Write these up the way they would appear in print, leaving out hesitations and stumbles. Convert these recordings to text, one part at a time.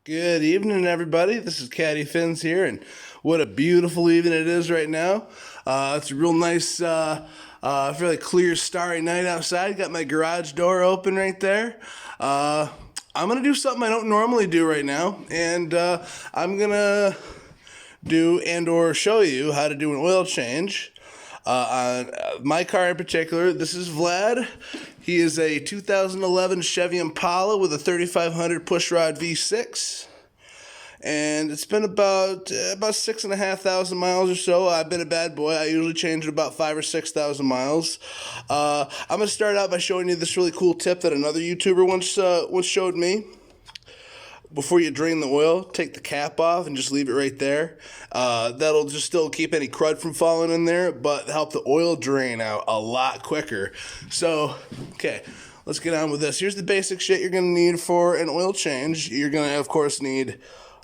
Good evening, everybody. This is Caddy Fins here, and what a beautiful evening it is right now. It's a real nice, fairly clear, starry night outside. Got my garage door open right there. I'm going to do something I don't normally do right now, and I'm going to do and or show you how to do an oil change. On my car in particular, this is Vlad. He is a 2011 Chevy Impala with a 3500 pushrod V6. And it's been about 6,500 miles or so. I've been a bad boy. I usually change it about 5,000 or 6,000 miles. I'm going to start out by showing you this really cool tip that another YouTuber once showed me. Before you drain the oil, take the cap off and just leave it right there. That'll just still keep any crud from falling in there, but help the oil drain out a lot quicker. So, okay, let's get on with this. Here's the basic shit you're going to need for an oil change. You're going to, of course, need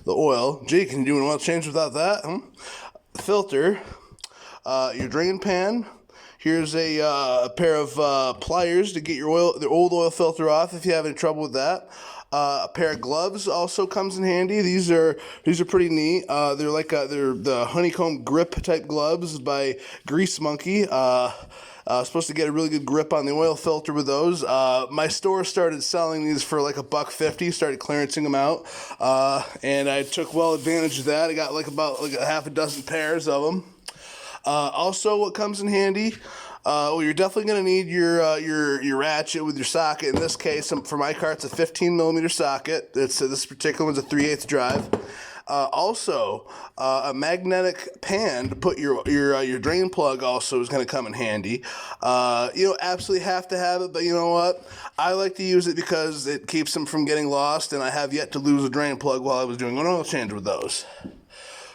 the oil. Gee, can you do an oil change without that? Filter, your drain pan. Here's a pair of pliers to get the old oil filter off if you have any trouble with that. A pair of gloves also comes in handy. These are pretty neat. They're the honeycomb grip type gloves by Grease Monkey. Supposed to get a really good grip on the oil filter with those. My store started selling these for like $1.50. Started clearancing them out, and I took well advantage of that. I got about a half a dozen pairs of them. Also, what comes in handy. Well, you're definitely going to need your ratchet with your socket. In this case, for my car, it's a 15 millimeter socket. This particular one's a 3/8 drive. Also, a magnetic pan to put your drain plug also is going to come in handy. You don't absolutely have to have it, but you know what? I like to use it because it keeps them from getting lost, and I have yet to lose a drain plug while I was doing an oil change with those.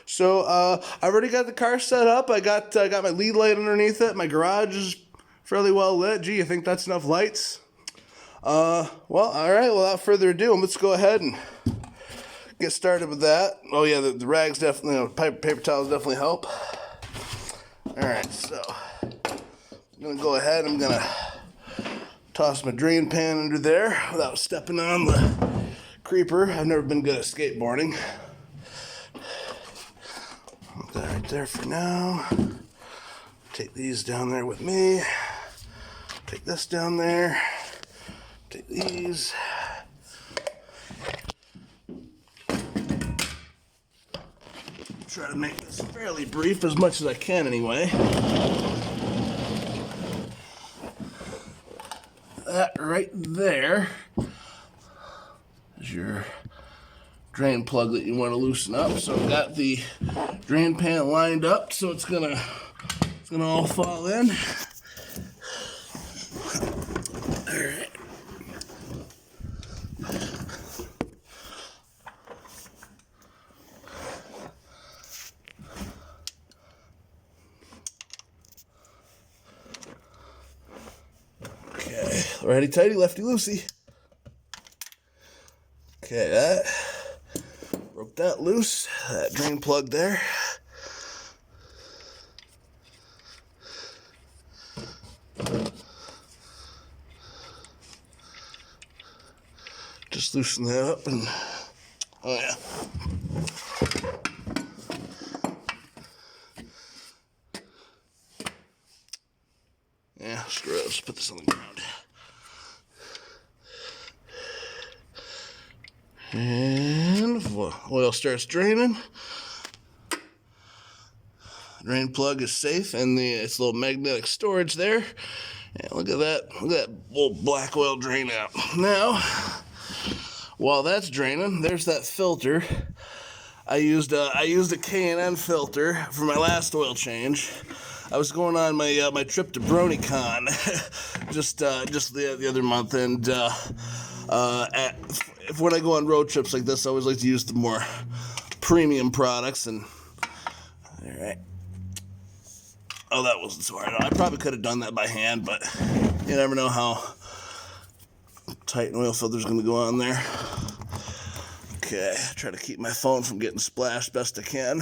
So I've already got the car set up. I got my lead light underneath it. My garage is fairly well lit. Gee, you think that's enough lights? Well, all right. Without further ado, let's go ahead and get started with that. Oh yeah, the rags definitely, paper towels definitely help. All right, so I'm gonna go ahead. I'm gonna toss my drain pan under there without stepping on the creeper. I've never been good at skateboarding. Put that right there for now. Take these down there with me. Take this down there. Take these. Try to make this fairly brief as much as I can anyway. That right there is your drain plug that you want to loosen up. So I've got the drain pan lined up, so it's gonna all fall in. All right. Okay, righty tighty, lefty loosey. Okay, that broke that loose. That drain plug there. Just loosen that up and oh yeah. Yeah, screw it. Let's put this on the ground. And oil starts draining. Drain plug is safe, and it's a little magnetic storage there. And look at that! Look at that old black oil drain out. Now, while that's draining, there's that filter. I used a K&N filter for my last oil change. I was going on my trip to BronyCon just the other month, and when I go on road trips like this, I always like to use the more premium products. And all right, oh, that wasn't so hard. I probably could have done that by hand, but you never know how tight an oil filter is going to go on there. Okay, try to keep my phone from getting splashed best I can.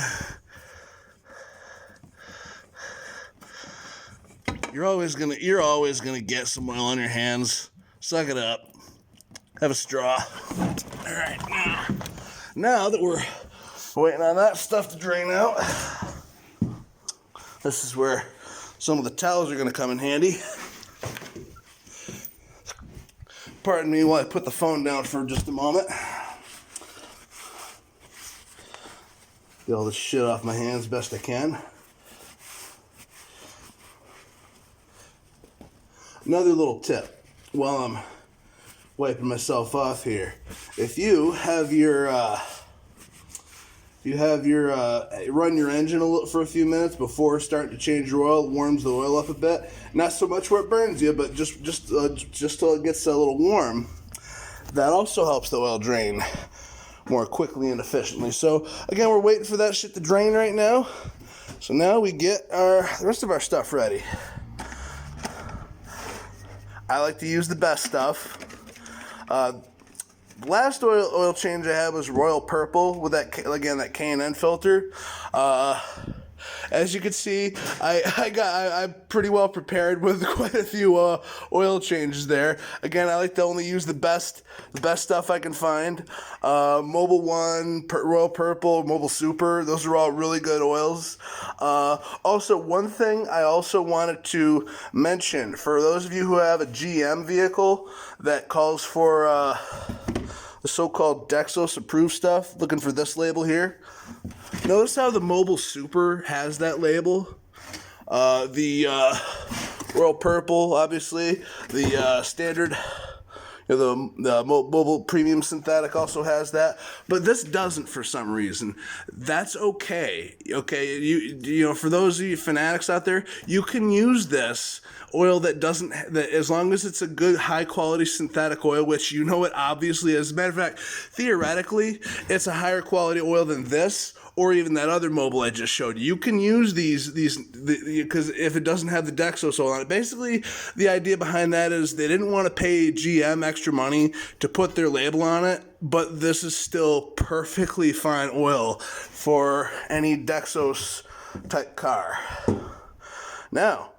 You're always gonna get some oil on your hands. Suck it up. Have a straw. All right, Now that we're waiting on that stuff to drain out, this is where some of the towels are going to come in handy. Pardon me while I put the phone down for just a moment. Get all this shit off my hands best I can. Another little tip while I'm wiping myself off here. If you have your run your engine for a few minutes before starting to change your oil, it warms the oil up a bit. Not so much where it burns you, but just till it gets a little warm. That also helps the oil drain more quickly and efficiently. So again, we're waiting for that shit to drain right now. So now we get the rest of our stuff ready. I like to use the best stuff. Last oil change I had was Royal Purple with that K&N filter. As you can see, I'm pretty well prepared with quite a few oil changes there. Again, I like to only use the best stuff I can find. Mobil 1, Royal Purple, Mobil Super, those are all really good oils. Also, one thing I also wanted to mention, for those of you who have a GM vehicle that calls for the so-called Dexos approved stuff, looking for this label here. Notice how the Mobil Super has that label. The Royal Purple, obviously. The standard, the Mobil Premium Synthetic also has that. But this doesn't for some reason. That's okay. Okay, you know, for those of you fanatics out there, you can use this oil that as long as it's a good high quality synthetic oil, which you know it obviously is. As a matter of fact, theoretically, it's a higher quality oil than this, or even that other Mobil I just showed you. You can use these because if it doesn't have the Dexos oil on it. Basically, the idea behind that is they didn't want to pay GM extra money to put their label on it, but this is still perfectly fine oil for any Dexos type car. Now,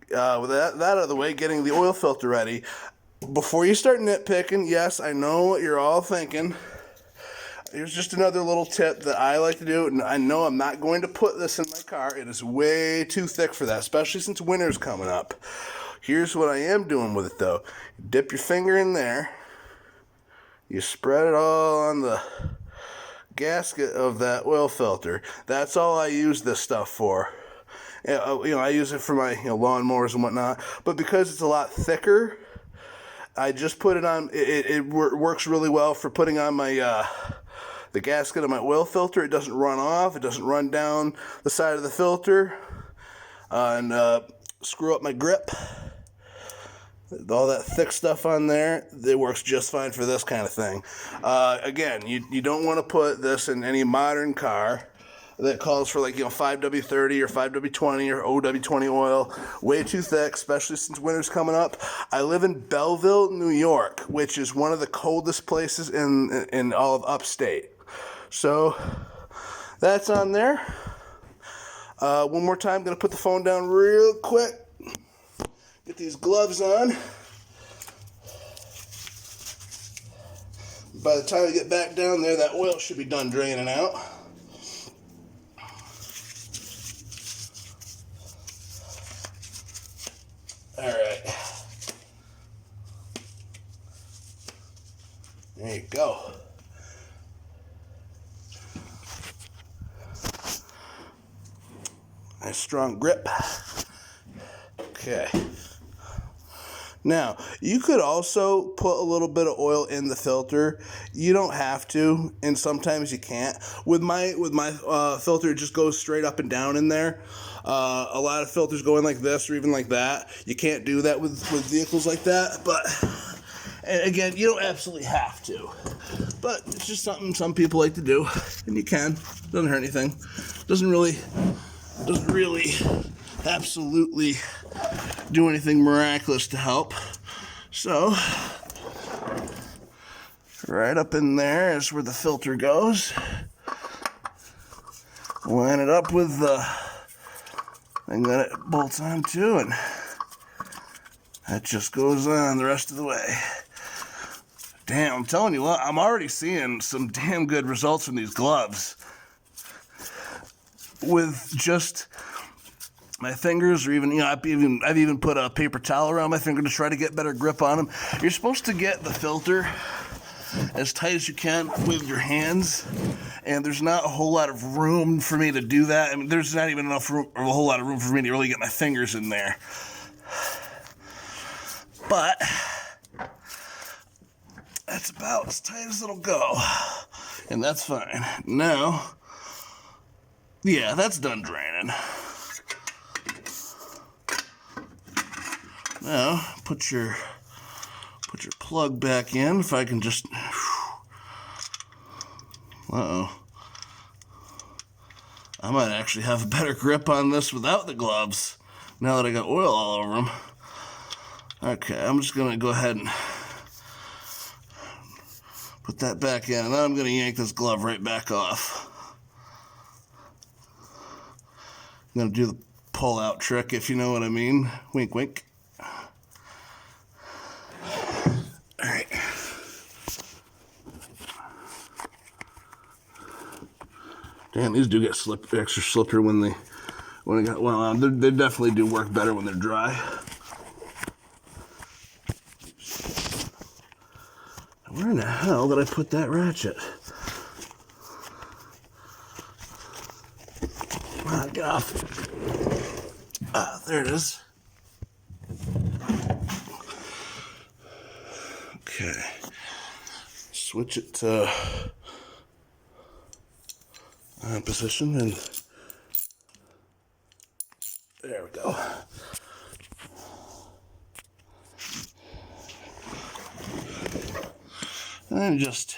with that out of the way, getting the oil filter ready. Before you start nitpicking, yes, I know what you're all thinking. Here's just another little tip that I like to do. And I know I'm not going to put this in my car. It is way too thick for that, especially since winter's coming up. Here's what I am doing with it, though. You dip your finger in there. You spread it all on the gasket of that oil filter. That's all I use this stuff for. You know, I use it for my lawnmowers and whatnot. But because it's a lot thicker, I just put it on. It works really well for putting on my the gasket of my oil filter. It doesn't run off. It doesn't run down the side of the filter and screw up my grip. All that thick stuff on there, it works just fine for this kind of thing. Again, you don't want to put this in any modern car that calls for 5W30 or 5W20 or OW20 oil. Way too thick, especially since winter's coming up. I live in Belleville, New York, which is one of the coldest places in all of upstate. So that's on there. One more time, going to put the phone down real quick. Get these gloves on. By the time I get back down there, that oil should be done draining out. All right. There you go. Nice strong grip. Okay. Now, you could also put a little bit of oil in the filter. You don't have to, and sometimes you can't. With my filter, it just goes straight up and down in there. A lot of filters go in like this or even like that. You can't do that with vehicles like that, but and again, you don't absolutely have to. But it's just something some people like to do, and you can. Doesn't hurt anything. Doesn't really absolutely do anything miraculous to help. So right up in there is where the filter goes. Line it up with the thing that it bolts onto, and that just goes on the rest of the way. Damn, I'm telling you what, I'm already seeing some damn good results from these gloves. With just my fingers, or even, I've even put a paper towel around my finger to try to get better grip on them. You're supposed to get the filter as tight as you can with your hands, and there's not a whole lot of room for me to do that. I mean, there's not even enough room, or a whole lot of room for me to really get my fingers in there. But that's about as tight as it'll go, and that's fine. Now, yeah, that's done draining. Now, put your plug back in. If I can just, uh-oh. I might actually have a better grip on this without the gloves, now that I got oil all over them. Okay, I'm just gonna go ahead and put that back in, and then I'm gonna yank this glove right back off. I'm gonna do the pull-out trick, if you know what I mean. Wink, wink. All right. Damn, these do get extra slippery when they got oil on. They definitely do work better when they're dry. Where in the hell did I put that ratchet? Ah, get off. Ah, there it is. Okay. Switch it to position, and there we go. And then just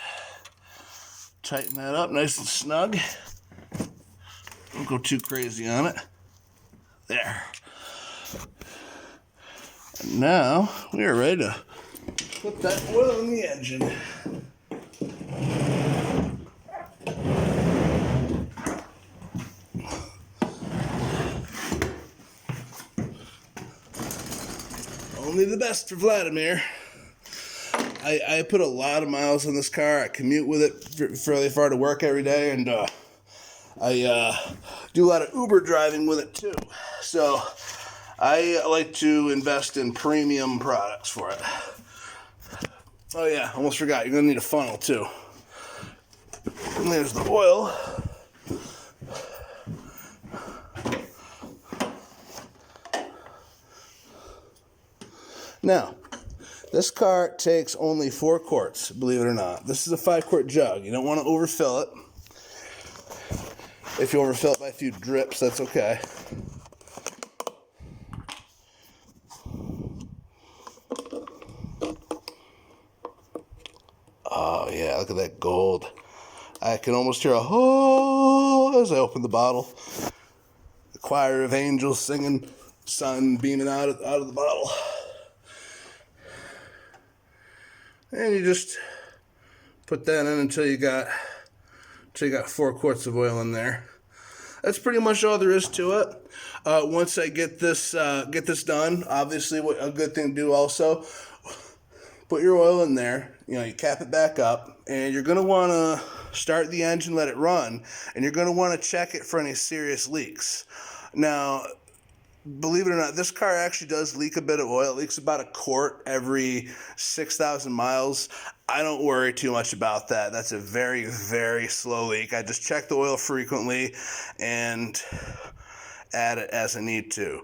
tighten that up nice and snug. Don't go too crazy on it. There. And now we are ready to put that oil in the engine. Only the best for Vladimir. I put a lot of miles on this car. I commute with it fairly far to work every day, and I do a lot of Uber driving with it too. So I like to invest in premium products for it. Oh yeah, almost forgot. You're gonna need a funnel too. And there's the oil. Now, this car takes only 4 quarts, believe it or not. This is a 5-quart jug. You don't want to overfill it. If you overfill it by a few drips, that's okay. Oh yeah, look at that gold. I can almost hear a "oh" as I open the bottle. The choir of angels singing, sun beaming out of the bottle. And you just put that in until you got 4 quarts of oil in there. That's pretty much all there is to it. Once I get this done, obviously a good thing to do also, put your oil in there, you cap it back up, and you're going to want to start the engine, let it run, and you're going to want to check it for any serious leaks. Now, believe it or not, this car actually does leak a bit of oil. It leaks about a quart every 6,000 miles. I don't worry too much about that. That's a very, very slow leak. I just check the oil frequently and add it as I need to.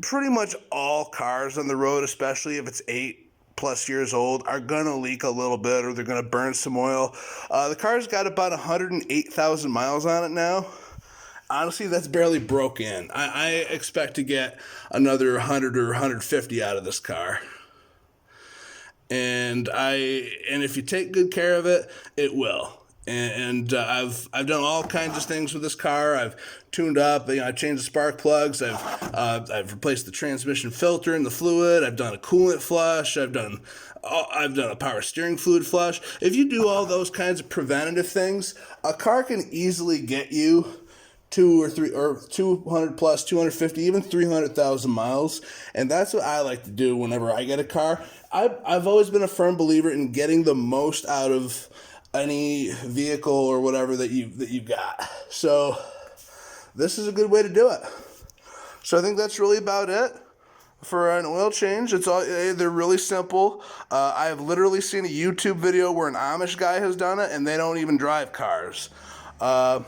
Pretty much all cars on the road, especially if it's 8+ years old, are gonna leak a little bit, or they're gonna burn some oil. The car's got about 108,000 miles on it now. Honestly, that's barely broke in. I expect to get another 100 or 150 out of this car. And if you take good care of it, it will. And I've done all kinds of things with this car. I've tuned up. I've changed the spark plugs. I've replaced the transmission filter and the fluid. I've done a coolant flush. I've done a power steering fluid flush. If you do all those kinds of preventative things, a car can easily get you 200 plus, 250, even 300,000 miles. And that's what I like to do whenever I get a car. I've always been a firm believer in getting the most out of any vehicle or whatever that you got. So this is a good way to do it. So I think that's really about it for an oil change. It's all, they're really simple. I have literally seen a YouTube video where an Amish guy has done it, and they don't even drive cars. But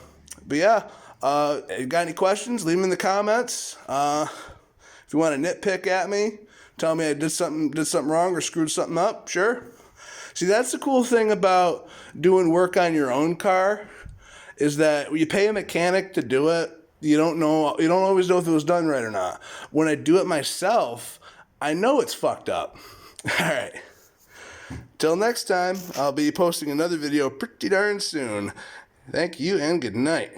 yeah, you got any questions? Leave them in the comments. If you want to nitpick at me, tell me I did something wrong or screwed something up. Sure. See, that's the cool thing about doing work on your own car, is that when you pay a mechanic to do it, you don't always know if it was done right or not. When I do it myself, I know it's fucked up. All right. Till next time, I'll be posting another video pretty darn soon. Thank you and good night.